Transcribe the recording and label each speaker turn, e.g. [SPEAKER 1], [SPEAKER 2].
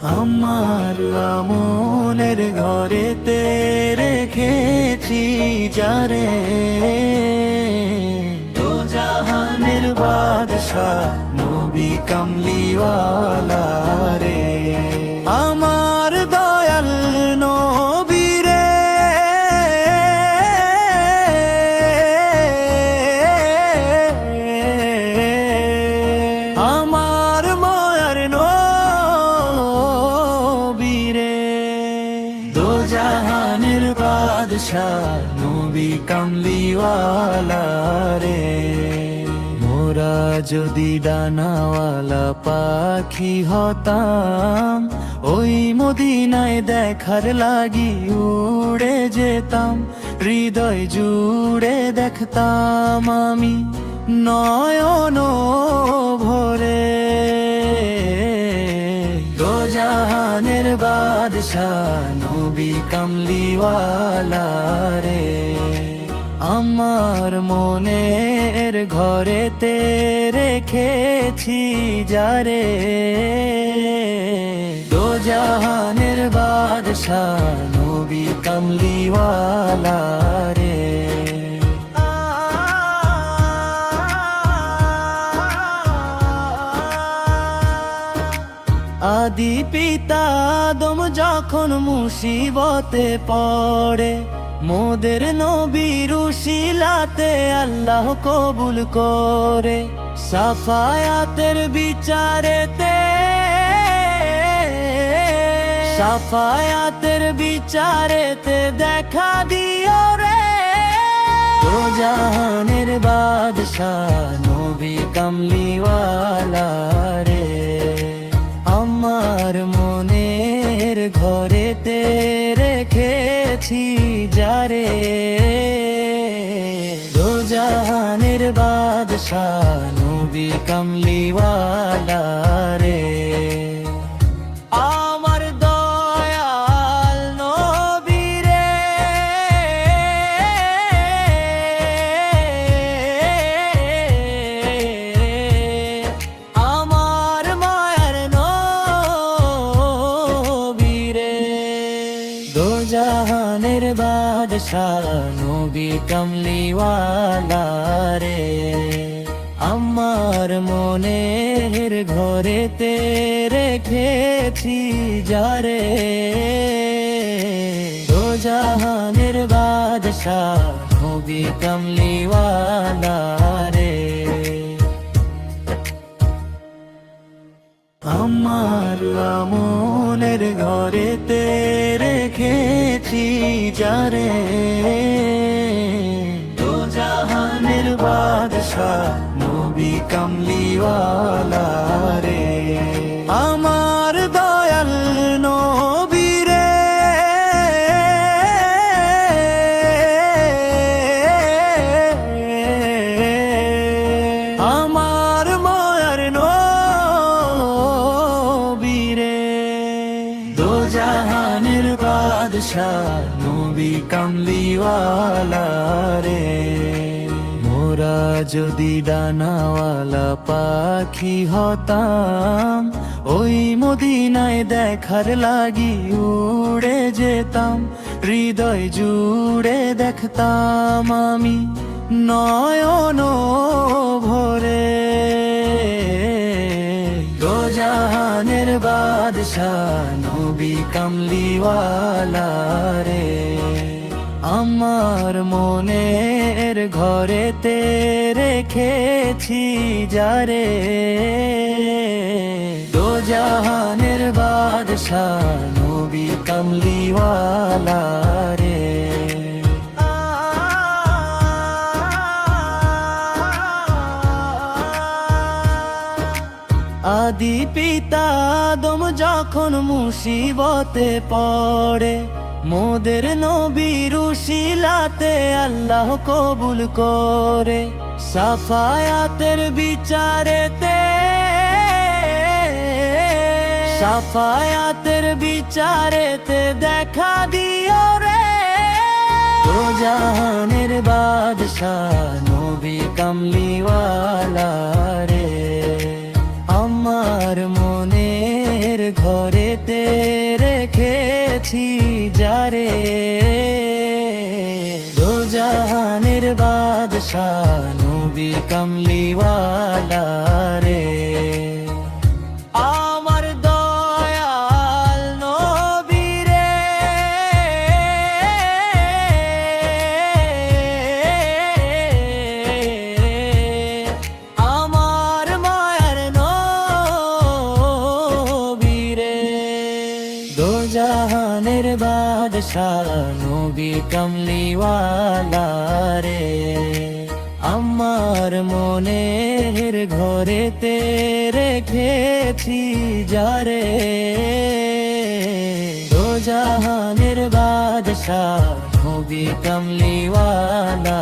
[SPEAKER 1] আমার আমনের ঘরেতে রেখেছি যারে, দো জাহানের বাদশাহ নবী কামলিওয়ালা রে। আমার দয়াল নবী রে, আমার মায়ার নবী রে, দো জাহানের বাদশাহ নবী কামলিওয়ালা রে। মোরা যদি ডানাওয়ালা পাখি হতাম, ওই মদিনায় দেখার লাগি উড়ে যেতাম। হৃদয় জুড়ে দেখতাম আমি নয়ন ভরে, দো জাহানের বাদশাহ নবী কামলিওয়ালা রে। আমার মনের ঘরেতে রেখেছি যারে, দো জাহানের বাদশাহ নবী কামলিওয়ালা রে। আদি পিতা আদম যখন মুসিবতে পড়ে, মোদের নবীর উসিলাতে আল্লাহ কবুল করে। সাফায়াতের বিচারেতে, সাফায়াতের বিচারেতে দেখা দিও রে, দো জাহানের বাদশাহ নবী কামলিওয়ালা রে। আমার মনের ঘরেতে রেখেছি যারে, দো জাহানের বাদশাহ নবী কামলিওয়ালা রে। আমার দয়াল নবী রে, আমার মায়ার নবী রে, দো জাহানের বাদশাহ নবী কামলিওয়ালা রে। আমার মনের ঘরেতে রেখেছি যারে, দো জাহানের বাদশাহ নবী কামলিওয়ালা রে। আমার আমনের ঘরেতে রেখেছি যারে, দো জাহানের বাদশাহ নবী কামলিওয়ালা রে। আমার দয়াল নবী রে, আমার মায়ার নবী রে, দো জাহানের বাদশাহ নবী কামলিওয়ালা রে। মোরা যদি ডানাওয়ালা পাখি হতাম, ওই মদিনায় দেখার লাগি উড়ে যেতাম। হৃদয় জুড়ে দেখতাম আমি নয়ন ভরে, দো জাহানের বাদশাহ নবী কামলিওয়ালা রে। আমার মনের ঘরেতে রেখেছি যারে, দো জাহানের বাদশাহ নবী কামলিওয়ালা রে। আদি পিতা আদম যখন মুসিবতে পড়ে, মোদের নবীর উসিলাতে আল্লাহ কবুল করে। সাফায়াতের বিচারেতে, সাফায়াতের বিচারেতে দেখা দিও রে, দো জাহানের বাদশাহ নবী কামলিওয়ালা রে। আমার মনে মনের ঘরেতে রেখেছি যারে, দো জাহানের বাদশাহ নবী কামলিওয়ালা রে। আমার দয়াল নবী রে, আমার মায়ার নবী রে, দো জাহানের বাদশাহ নবী কামলিওয়ালা রে। আমার মনের ঘরেতে রেখেছি যারে, দো জাহানের বাদশাহ নবী কামলিওয়ালা